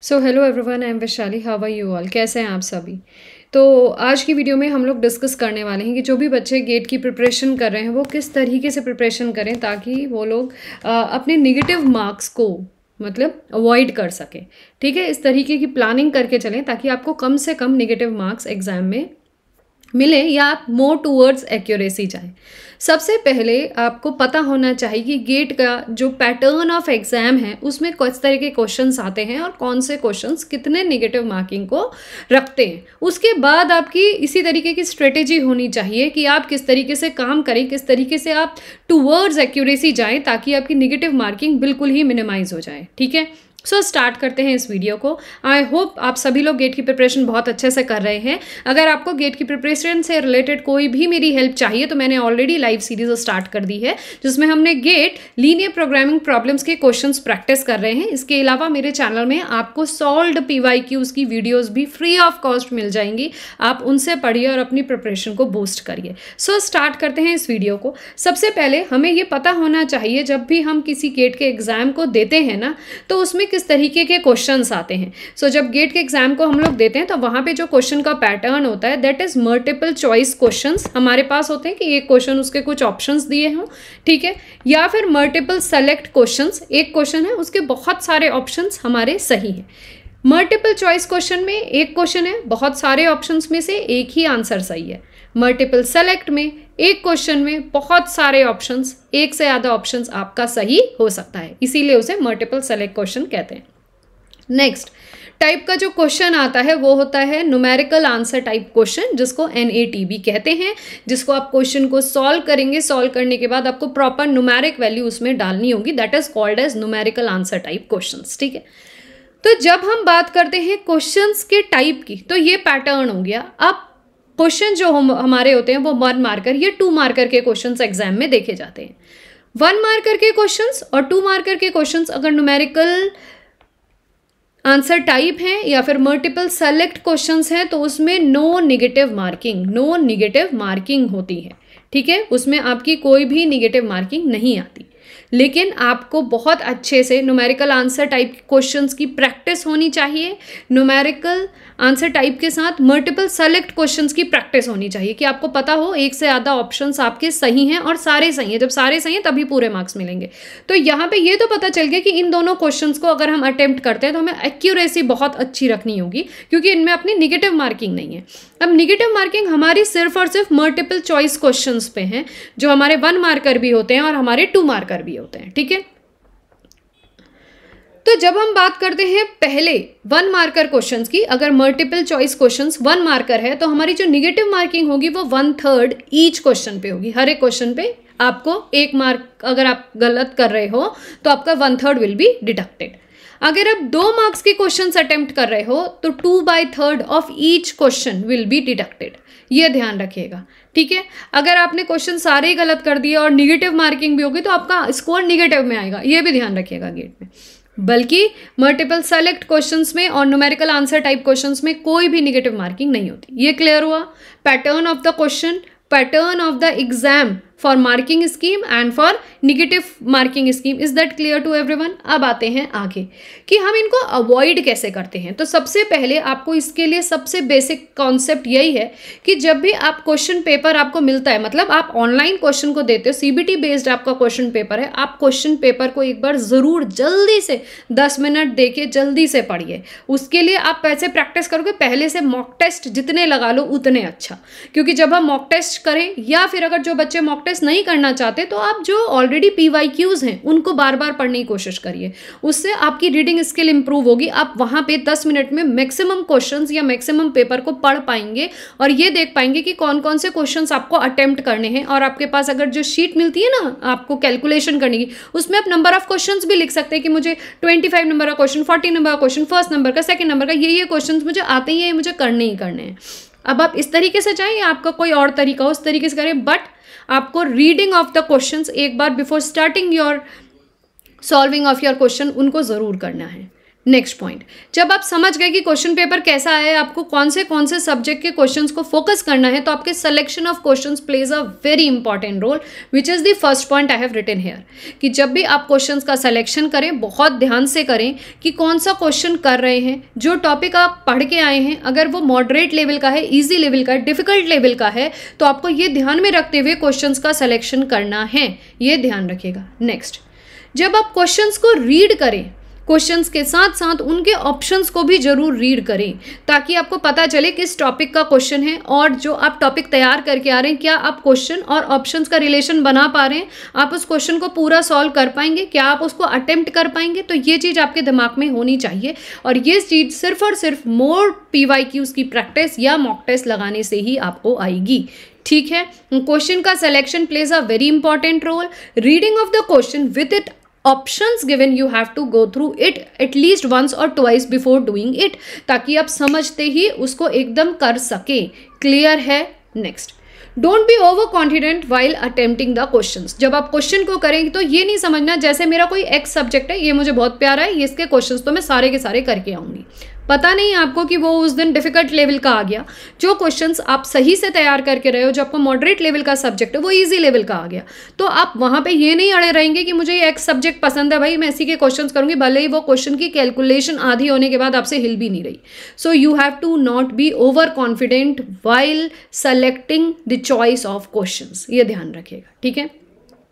So hello everyone, I am Vaishali. How are you all? कैसे हैं आप सभी? तो आज की वीडियो में हम लोग डिस्कस करने वाले हैं कि जो भी बच्चे गेट की प्रिपरेशन कर रहे हैं वो किस तरीके से प्रिपरेशन करें ताकि वो लोग अपने नेगेटिव मार्क्स को मतलब अवॉइड कर सकें। ठीक है, इस तरीके की प्लानिंग करके चलें ताकि आपको कम से कम नेगेटिव मार्क्स एग्जाम में मिले या आप मोर टूवर्ड्स एक्यूरेसी जाएं। सबसे पहले आपको पता होना चाहिए कि गेट का जो पैटर्न ऑफ एग्जाम है उसमें किस तरह के क्वेश्चंस आते हैं और कौन से क्वेश्चंस कितने नेगेटिव मार्किंग को रखते हैं। उसके बाद आपकी इसी तरीके की स्ट्रेटेजी होनी चाहिए कि आप किस तरीके से काम करें, किस तरीके से आप टूवर्ड्स एक्यूरेसी जाएं ताकि आपकी नेगेटिव मार्किंग बिल्कुल ही मिनिमाइज हो जाए। ठीक है, सो स्टार्ट करते हैं इस वीडियो को। आई होप आप सभी लोग गेट की प्रिपरेशन बहुत अच्छे से कर रहे हैं। अगर आपको गेट की प्रिपरेशन से रिलेटेड कोई भी मेरी हेल्प चाहिए तो मैंने ऑलरेडी लाइव सीरीज स्टार्ट कर दी है जिसमें हमने गेट लीनियर प्रोग्रामिंग प्रॉब्लम्स के क्वेश्चंस प्रैक्टिस कर रहे हैं। इसके अलावा मेरे चैनल में आपको सॉल्व्ड PYQs की वीडियोज़ भी फ्री ऑफ कॉस्ट मिल जाएंगी। आप उनसे पढ़िए और अपनी प्रिपरेशन को बूस्ट करिए। सो स्टार्ट करते हैं इस वीडियो को। सबसे पहले हमें ये पता होना चाहिए जब भी हम किसी गेट के एग्ज़ाम को देते हैं ना तो उसमें किस तरीके के क्वेश्चंस आते हैं। सो जब गेट के एग्जाम को हम लोग देते हैं तो वहाँ पे जो क्वेश्चन का पैटर्न होता है that is multiple choice questions हमारे पास होते हैं कि एक क्वेश्चन उसके कुछ ऑप्शंस दिए हों, ठीक है, या फिर मल्टीपल सेलेक्ट क्वेश्चंस, एक क्वेश्चन है उसके बहुत सारे ऑप्शंस हमारे सही हैं। मल्टीपल चॉइस क्वेश्चन में एक क्वेश्चन है, बहुत सारे ऑप्शंस में से एक ही आंसर सही है। मल्टीपल सेलेक्ट में एक क्वेश्चन में बहुत सारे ऑप्शंस, एक से ज़्यादा ऑप्शंस आपका सही हो सकता है, इसीलिए उसे मल्टीपल सेलेक्ट क्वेश्चन कहते हैं। नेक्स्ट टाइप का जो क्वेश्चन आता है वो होता है न्यूमेरिकल आंसर टाइप क्वेश्चन, जिसको NATB कहते हैं, जिसको आप क्वेश्चन को सॉल्व करेंगे। सॉल्व करने के बाद आपको प्रॉपर न्यूमेरिक वैल्यू उसमें डालनी होगी, that is called as numerical answer type questions. ठीक है, तो जब हम बात करते हैं क्वेश्चंस के टाइप की तो ये पैटर्न हो गया। अब क्वेश्चन जो हमारे होते हैं वो 1 मार्कर या 2 मार्कर के क्वेश्चंस एग्जाम में देखे जाते हैं। 1 मार्कर के क्वेश्चंस और 2 मार्कर के क्वेश्चंस अगर न्यूमेरिकल आंसर टाइप है या फिर मल्टीपल सेलेक्ट क्वेश्चंस हैं तो उसमें नो नेगेटिव मार्किंग होती है। ठीक है, उसमें आपकी कोई भी नेगेटिव मार्किंग नहीं आती, लेकिन आपको बहुत अच्छे से न्यूमेरिकल आंसर टाइप क्वेश्चंस की प्रैक्टिस होनी चाहिए। न्यूमेरिकल आंसर टाइप के साथ मल्टीपल सेलेक्ट क्वेश्चंस की प्रैक्टिस होनी चाहिए कि आपको पता हो एक से ज़्यादा ऑप्शंस आपके सही हैं और सारे सही हैं। जब सारे सही हैं तभी पूरे मार्क्स मिलेंगे। तो यहाँ पे ये तो पता चल गया कि इन दोनों क्वेश्चंस को अगर हम अटेम्प्ट करते हैं तो हमें एक्यूरेसी बहुत अच्छी रखनी होगी क्योंकि इनमें अपनी निगेटिव मार्किंग नहीं है। अब निगेटिव मार्किंग हमारी सिर्फ और सिर्फ मल्टीपल चॉइस क्वेश्चंस पे हैं जो हमारे 1 मार्कर भी होते हैं और हमारे 2 मार्कर भी होते हैं। ठीक है, तो जब हम बात करते हैं पहले 1 मार्कर क्वेश्चंस की, अगर मल्टीपल चॉइस क्वेश्चंस 1 मार्कर है तो हमारी जो निगेटिव मार्किंग होगी वो 1/3 ईच क्वेश्चन पे होगी। हर एक क्वेश्चन पे आपको 1 मार्क, अगर आप गलत कर रहे हो तो आपका 1/3 विल बी डिडक्टेड। अगर आप 2 मार्क्स के क्वेश्चंस अटेम्प्ट कर रहे हो तो 2/3 of each question will be deducted, ये ध्यान रखिएगा। ठीक है, अगर आपने क्वेश्चन सारे ही गलत कर दिए और निगेटिव मार्किंग भी होगी तो आपका स्कोर निगेटिव में आएगा, ये भी ध्यान रखिएगा गेट में। बल्कि मल्टीपल सेलेक्ट क्वेश्चंस में और न्यूमेरिकल आंसर टाइप क्वेश्चंस में कोई भी निगेटिव मार्किंग नहीं होती। ये क्लियर हुआ? Pattern of the question, pattern of the exam for marking scheme and for negative marking scheme. Is that clear to everyone? अब आते हैं आगे कि हम इनको अवॉइड कैसे करते हैं। तो सबसे पहले आपको इसके लिए सबसे बेसिक कॉन्सेप्ट यही है कि जब भी आप क्वेश्चन पेपर आपको मिलता है, मतलब आप ऑनलाइन क्वेश्चन को देते हो, CBT बेस्ड आपका क्वेश्चन पेपर है, आप क्वेश्चन पेपर को एक बार ज़रूर जल्दी से 10 मिनट दे के जल्दी से पढ़िए। उसके लिए आप कैसे प्रैक्टिस करोगे, पहले से मॉक टेस्ट जितने लगा लो उतने अच्छा, क्योंकि जब हम मॉक टेस्ट करें या फिर अगर जो बच्चे मॉक टेस्ट नहीं करना चाहते तो आप जो ऑलरेडी PYQs हैं उनको बार बार पढ़ने की कोशिश करिए, उससे आपकी रीडिंग स्किल इंप्रूव होगी। आप वहां पे 10 मिनट में मैक्सिमम क्वेश्चंस या मैक्सिमम पेपर को पढ़ पाएंगे और ये देख पाएंगे कि कौन कौन से क्वेश्चंस आपको अटेम्प्ट करने हैं। और आपके पास अगर जो शीट मिलती है ना आपको कैलकुलेशन करने की, उसमें आप नंबर ऑफ क्वेश्चंस भी लिख सकते हैं कि मुझे 25 नंबर का क्वेश्चन, 40 नंबर का क्वेश्चन, फर्स्ट नंबर का, सेकंड नंबर का, ये क्वेश्चन मुझे आते ही है, मुझे करने ही करने हैं। अब आप इस तरीके से चाहें या आपका कोई और तरीका हो उस तरीके से करें, बट आपको रीडिंग ऑफ द क्वेश्चंस एक बार before starting your solving of your question उनको ज़रूर करना है। नेक्स्ट पॉइंट, जब आप समझ गए कि क्वेश्चन पेपर कैसा है, आपको कौन से सब्जेक्ट के क्वेश्चंस को फोकस करना है, तो आपके selection of questions plays a very important role, which is the first point I have written here, कि जब भी आप क्वेश्चंस का सिलेक्शन करें, बहुत ध्यान से करें कि कौन सा क्वेश्चन कर रहे हैं, जो टॉपिक आप पढ़ के आए हैं, अगर वो मॉडरेट लेवल का है, ईजी लेवल का है, डिफिकल्ट लेवल का है, तो आपको ये ध्यान में रखते हुए क्वेश्चंस का सिलेक्शन करना है, ये ध्यान रखिएगा। नेक्स्ट, जब आप क्वेश्चंस को रीड करें, क्वेश्चंस के साथ साथ उनके ऑप्शंस को भी जरूर रीड करें, ताकि आपको पता चले किस टॉपिक का क्वेश्चन है, और जो आप टॉपिक तैयार करके आ रहे हैं, क्या आप क्वेश्चन और ऑप्शंस का रिलेशन बना पा रहे हैं, आप उस क्वेश्चन को पूरा सॉल्व कर पाएंगे, क्या आप उसको अटेम्प्ट कर पाएंगे। तो ये चीज़ आपके दिमाग में होनी चाहिए, और ये चीज़ सिर्फ और सिर्फ मोर PYQs की प्रैक्टिस या मॉक टेस्ट लगाने से ही आपको आएगी। ठीक है, क्वेश्चन का selection plays a very important role. Reading of the question with it options given, you have to go through it at least once और ट्वाइस बिफोर डूइंग इट, ताकि आप समझते ही उसको एकदम कर सके। क्लियर है? Next, don't be over confident while attempting the questions. जब आप क्वेश्चन को करेंगे तो ये नहीं समझना जैसे मेरा कोई एक्स सब्जेक्ट है, ये मुझे बहुत प्यारा है, ये इसके क्वेश्चंस तो मैं सारे के सारे करके आऊंगी। पता नहीं आपको कि वो उस दिन डिफिकल्ट लेवल का आ गया, जो क्वेश्चंस आप सही से तैयार करके रहे हो, जो आपको मॉडरेट लेवल का सब्जेक्ट है, वो इजी लेवल का आ गया, तो आप वहाँ पे ये नहीं अड़े रहेंगे कि मुझे ये एक्स सब्जेक्ट पसंद है भाई, मैं इसी के क्वेश्चंस करूँगी, भले ही वो क्वेश्चन की कैलकुलेशन आधी होने के बाद आपसे हिल भी नहीं रही। So you have to not be over confident while selecting the choice of questions, ये ध्यान रखिएगा। ठीक है,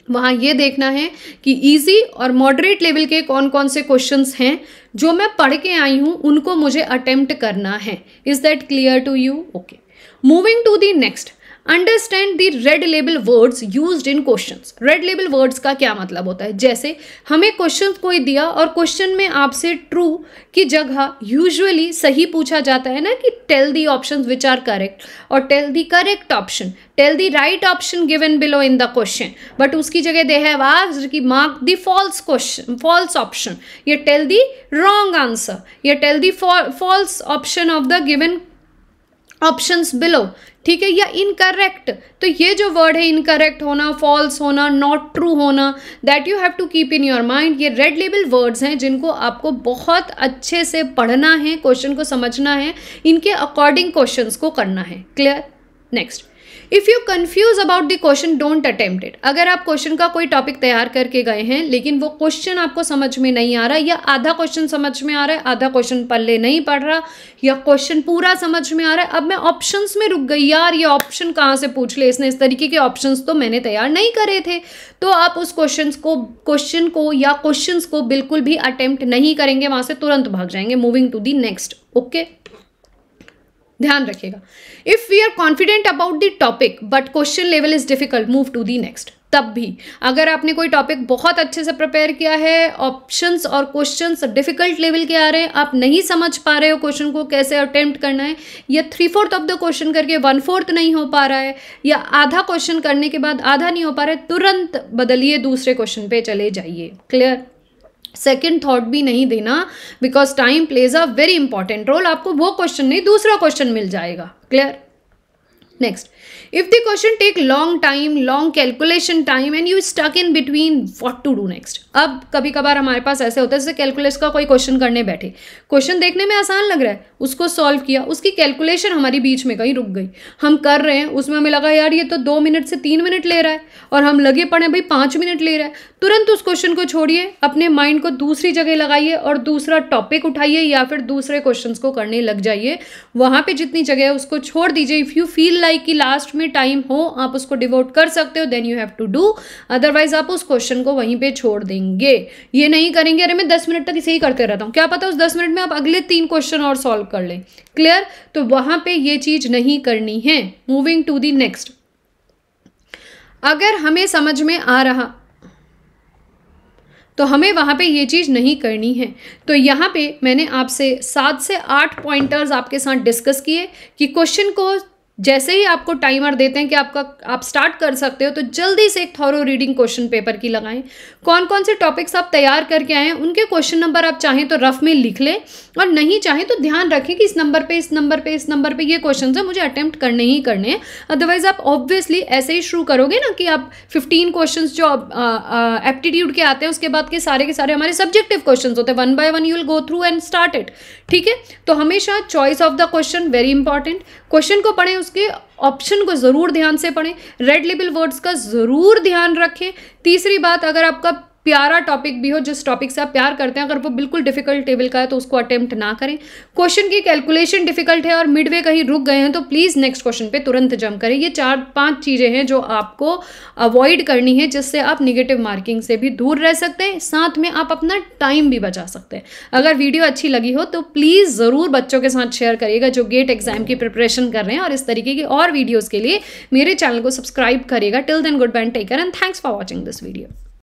वहाँ ये देखना है कि इजी और मॉडरेट लेवल के कौन कौन से क्वेश्चंस हैं जो मैं पढ़ के आई हूँ, उनको मुझे अटेम्प्ट करना है। Is that clear to you? Okay, moving to the next, understand the red label words used in questions. Red label words का क्या मतलब होता है? जैसे हमें क्वेश्चन कोई दिया और क्वेश्चन में आपसे ट्रू की जगह यूजुअली सही पूछा जाता है ना, कि tell the options which are correct, और tell the correct option, tell the right option given below in the question, but उसकी जगह दे हैव आस्क्ड कि mark the false question, false option, या टेल द रॉन्ग आंसर, या tell the false option of the given options below. ठीक है, या incorrect, तो ये जो वर्ड है इनकरेक्ट होना, फॉल्स होना, नॉट ट्रू होना, that you have to keep in your mind. ये रेड लेबल वर्ड्स हैं जिनको आपको बहुत अच्छे से पढ़ना है, क्वेश्चन को समझना है, इनके अकॉर्डिंग क्वेश्चंस को करना है। Clear? Next, if you confuse about the question don't attempt it. अगर आप क्वेश्चन का कोई टॉपिक तैयार करके गए हैं लेकिन वो क्वेश्चन आपको समझ में नहीं आ रहा, या आधा क्वेश्चन समझ में आ रहा है, आधा क्वेश्चन पल्ले नहीं पढ़ रहा, या क्वेश्चन पूरा समझ में आ रहा है, अब मैं ऑप्शंस में रुक गई, यार ये ऑप्शन कहाँ से पूछ ले इसने, इस तरीके के ऑप्शंस तो मैंने तैयार नहीं करे थे, तो आप उस क्वेश्चन को या क्वेश्चंस को बिल्कुल भी अटेम्प्ट नहीं करेंगे, वहां से तुरंत भाग जाएंगे। Moving to the next. Okay, ध्यान रखिएगा। If we are confident about the topic but question level is difficult, move to the next. तब भी अगर आपने कोई टॉपिक बहुत अच्छे से प्रिपेयर किया है, ऑप्शंस और क्वेश्चंस डिफिकल्ट लेवल के आ रहे हैं, आप नहीं समझ पा रहे हो क्वेश्चन को कैसे अटेम्प्ट करना है, या 3/4 ऑफ द क्वेश्चन करके 1/4 नहीं हो पा रहा है, या आधा क्वेश्चन करने के बाद आधा नहीं हो पा रहा है, तुरंत बदलिए, दूसरे क्वेश्चन पे चले जाइए। क्लियर? सेकेंड थॉट भी नहीं देना, because time plays a very important role. आपको वो क्वेश्चन नहीं, दूसरा क्वेश्चन मिल जाएगा। Clear? Next, if the question take long time, long calculation time and you stuck in between, what to do next. अब कभी कभार हमारे पास ऐसे होता है जैसे कैलकुलस का कोई क्वेश्चन करने बैठे, क्वेश्चन देखने में आसान लग रहा है, उसको सॉल्व किया, उसकी कैलकुलेशन हमारी बीच में कहीं रुक गई, हम कर रहे हैं, उसमें हमें लगा यार ये तो 2 मिनट से 3 मिनट ले रहा है, और हम लगे पड़े भाई 5 मिनट ले रहा है। तुरंत उस क्वेश्चन को छोड़िए, अपने माइंड को दूसरी जगह लगाइए और दूसरा टॉपिक उठाइए, या फिर दूसरे क्वेश्चंस को करने लग जाइए। वहां पे जितनी जगह है उसको छोड़ दीजिए। इफ यू फील लाइक कि लास्ट में टाइम हो, आप उसको डिवोट कर सकते हो, then you have to do, otherwise आप उस क्वेश्चन को वहीं पे छोड़ देंगे। ये नहीं करेंगे अरे मैं 10 मिनट तक इसे ही करते रहता हूँ, क्या पता उस 10 मिनट में आप अगले 3 क्वेश्चन और सॉल्व कर लें। क्लियर? तो वहां पे ये चीज नहीं करनी है। मूविंग टू दी नेक्स्ट, अगर हमें समझ में आ रहा तो हमें वहाँ पे ये चीज़ नहीं करनी है। तो यहाँ पे मैंने आपसे 7 से 8 पॉइंटर्स आपके साथ डिस्कस किए कि क्वेश्चन को जैसे ही आपको टाइमर देते हैं कि आप स्टार्ट कर सकते हो, तो जल्दी से एक थॉरो रीडिंग क्वेश्चन पेपर की लगाएं। कौन कौन से टॉपिक्स आप तैयार करके आए हैं उनके क्वेश्चन नंबर आप चाहें तो रफ में लिख लें, और नहीं चाहें तो ध्यान रखें कि इस नंबर पे ये क्वेश्चन है, मुझे अटेम्प्ट करने ही करने हैं। अदरवाइज आप ऑब्वियसली ऐसे ही शुरू करोगे ना कि आप 15 क्वेश्चन जो एप्टीट्यूड के आते हैं उसके बाद के सारे हमारे सब्जेक्टिव क्वेश्चन होते हैं, 1 by 1 you will go through and start it. ठीक है, तो हमेशा choice of the question very important. Question को पढ़ें, उसके ऑप्शन को ज़रूर ध्यान से पढ़ें, रेड लेबल वर्ड्स का ज़रूर ध्यान रखें। तीसरी बात, अगर आपका प्यारा टॉपिक भी हो, जिस टॉपिक से आप प्यार करते हैं, अगर वो बिल्कुल डिफिकल्ट टेबल का है तो उसको अटेम्प्ट ना करें। क्वेश्चन की कैलकुलेशन डिफिकल्ट है और मिडवे कहीं रुक गए हैं तो प्लीज़ नेक्स्ट क्वेश्चन पे तुरंत जंप करें। ये 4-5 चीज़ें हैं जो आपको अवॉइड करनी है, जिससे आप निगेटिव मार्किंग से भी दूर रह सकते हैं, साथ में आप अपना टाइम भी बचा सकते हैं। अगर वीडियो अच्छी लगी हो तो प्लीज़ ज़रूर बच्चों के साथ शेयर करिएगा जो गेट एग्जाम की प्रिपरेशन कर रहे हैं, और इस तरीके की और वीडियोज़ के लिए मेरे चैनल को सब्सक्राइब करिएगा। Till then, goodbye, take care and thanks for watching this video.